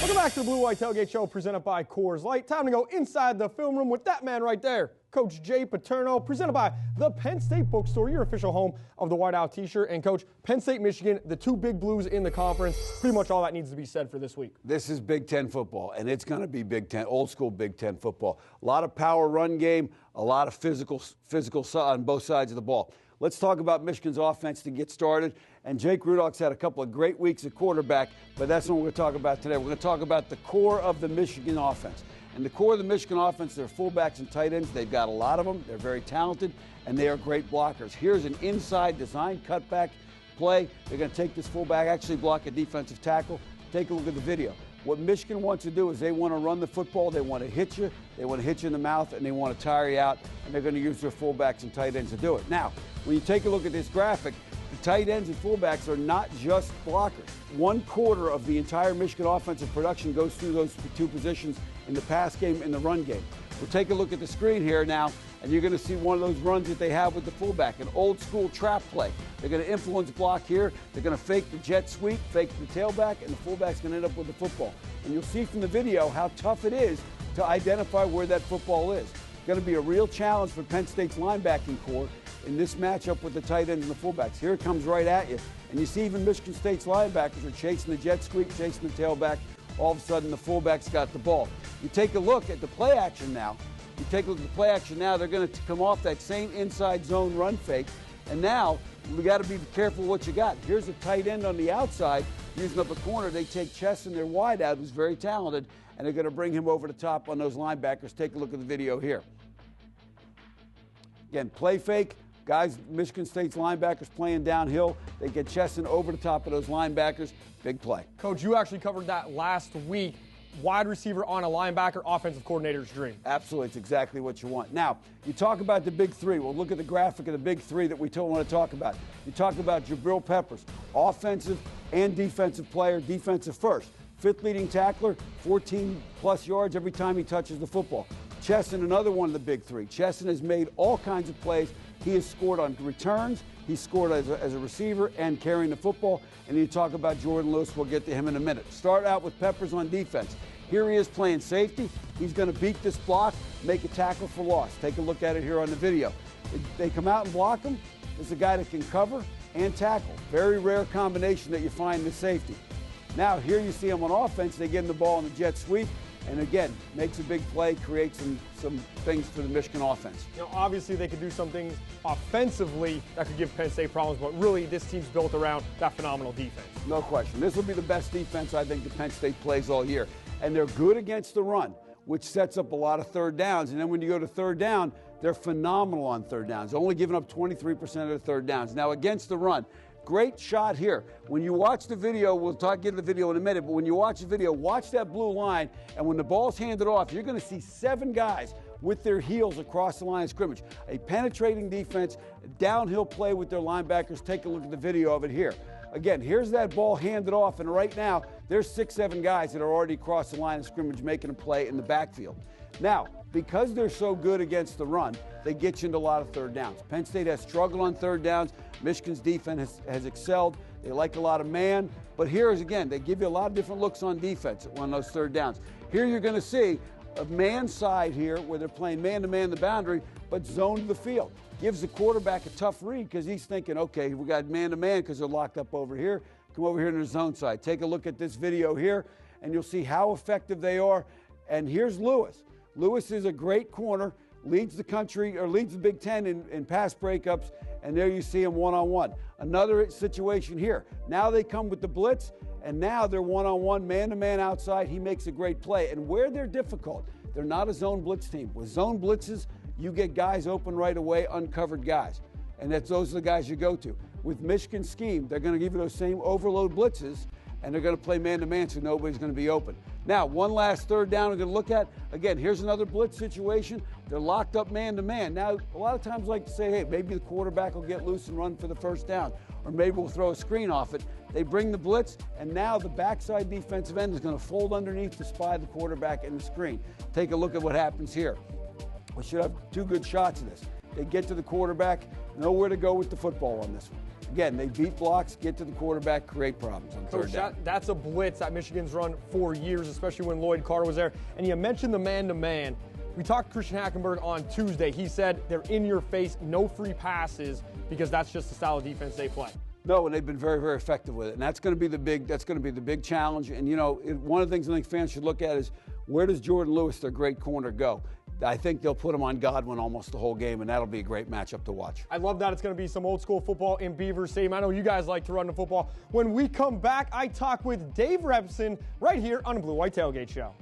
Welcome back to the Blue White Tailgate Show presented by Coors Light. Time to go inside the film room with that man right there, Coach Jay Paterno, presented by the Penn State Bookstore, your official home of the Whiteout t-shirt. And Coach, Penn State, Michigan, the two big blues in the conference, pretty much all that needs to be said for this week. This is Big Ten football, and it's going to be Big Ten, old school Big Ten football. A lot of power run game, a lot of physical on both sides of the ball. Let's talk about Michigan's offense to get started. And Jake Rudock's had a couple of great weeks at quarterback, but that's not what we're going to talk about today. We're going to talk about the core of the Michigan offense. And the core of the Michigan offense, they're fullbacks and tight ends. They've got a lot of them. They're very talented, and they are great blockers. Here's an inside design cutback play. They're going to take this fullback, actually block a defensive tackle. Take a look at the video. What Michigan wants to do is they want to run the football. They want to hit you. They want to hit you in the mouth, and they want to tire you out, and they're going to use their fullbacks and tight ends to do it. Now, when you take a look at this graphic, the tight ends and fullbacks are not just blockers. 1/4 of the entire Michigan offensive production goes through those two positions in the pass game and the run game. We'll take a look at the screen here now, and you're going to see one of those runs that they have with the fullback, an old school trap play. They're going to influence block here. They're going to fake the jet sweep, fake the tailback, and the fullback's going to end up with the football. And you'll see from the video how tough it is to identify where that football is. It's going to be a real challenge for Penn State's linebacking core in this matchup with the tight ends and the fullbacks. Here it comes right at you. And you see even Michigan State's linebackers are chasing the jet sweep, chasing the tailback. All of a sudden, the fullback's got the ball. You take a look at the play action now. They're going to come off that same inside zone run fake. And now, we got to be careful what you got. Here's a tight end on the outside using up a corner. They take Chesson, their wideout, who's very talented, and they're going to bring him over the top on those linebackers. Take a look at the video here. Again, play fake. Guys, Michigan State's linebackers playing downhill. They get Chesson over the top of those linebackers. Big play. Coach, you actually covered that last week. Wide receiver on a linebacker, offensive coordinator's dream. Absolutely. It's exactly what you want. Now, you talk about the big three. Well, look at the graphic of the big three that we don't want to talk about. You talk about Jabril Peppers, offensive and defensive player, defensive first. Fifth leading tackler, 14-plus yards every time he touches the football. Chesson, another one of the big three. Chesson has made all kinds of plays. He has scored on returns. He scored as a receiver and carrying the football. And you talk about Jordan Lewis. We'll get to him in a minute. Start out with Peppers on defense. Here he is playing safety. He's going to beat this block, make a tackle for loss. Take a look at it here on the video. They come out and block him. There's a guy that can cover and tackle. Very rare combination that you find in the safety. Now, here you see him on offense. They get him the ball in the jet sweep. And again, makes a big play, creates some things for the Michigan offense. You know, obviously they could do some things offensively that could give Penn State problems, but really this team's built around that phenomenal defense. No question. This will be the best defense I think that Penn State plays all year. And they're good against the run, which sets up a lot of third downs. And then when you go to third down, they're phenomenal on third downs, only giving up 23% of their third downs. Now, against the run, great shot here. When you watch the video, we'll get to the video in a minute, but when you watch the video, watch that blue line, and when the ball's handed off, you're going to see 7 guys with their heels across the line of scrimmage. A penetrating defense, a downhill play with their linebackers. Take a look at the video of it here. Again, here's that ball handed off, and right now, there's 6-7 guys that are already across the line of scrimmage making a play in the backfield. Now, because they're so good against the run, they get you into a lot of third downs. Penn State has struggled on third downs. Michigan's defense has excelled. They like a lot of man. But here is, again, they give you a lot of different looks on defense on those third downs. Here you're going to see a man side here where they're playing man-to-man the boundary, but zone to the field. Gives the quarterback a tough read because he's thinking, okay, we got man-to-man because they're locked up over here. Come over here to the zone side. Take a look at this video here, and you'll see how effective they are. And here's Lewis. Lewis is a great corner, leads the country, or leads the Big Ten in pass breakups, and there you see him one-on-one. Another situation here. Now they come with the blitz, and now they're one-on-one, man-to-man outside. He makes a great play. And where they're difficult, they're not a zone blitz team. With zone blitzes, you get guys open right away, uncovered guys. And those are the guys you go to. With Michigan's scheme, they're going to give you those same overload blitzes, and they're going to play man-to-man so nobody's going to be open. Now, one last third down we're going to look at. Again, here's another blitz situation. They're locked up man-to-man. Now, a lot of times I like to say, hey, maybe the quarterback will get loose and run for the first down, or maybe we'll throw a screen off it. They bring the blitz, and now the backside defensive end is going to fold underneath to spy the quarterback in the screen. Take a look at what happens here. We should have 2 good shots of this. They get to the quarterback, nowhere to go with the football on this one. Again, they beat blocks, get to the quarterback, create problems on third down. That's a blitz that Michigan's run for years, especially when Lloyd Carter was there. And you mentioned the man-to-man. We talked to Christian Hackenberg on Tuesday. He said they're in your face, no free passes, because that's just the style of defense they play. No, and they've been very, very effective with it. And that's going to be the big challenge. And, you know, one of the things I think fans should look at is, where does Jordan Lewis, their great corner, go? I think they'll put him on Godwin almost the whole game, and that'll be a great matchup to watch. I love that. It's going to be some old school football in Beaver Stadium. I know you guys like to run the football. When we come back, I talk with Dave Repson right here on the Blue White Tailgate Show.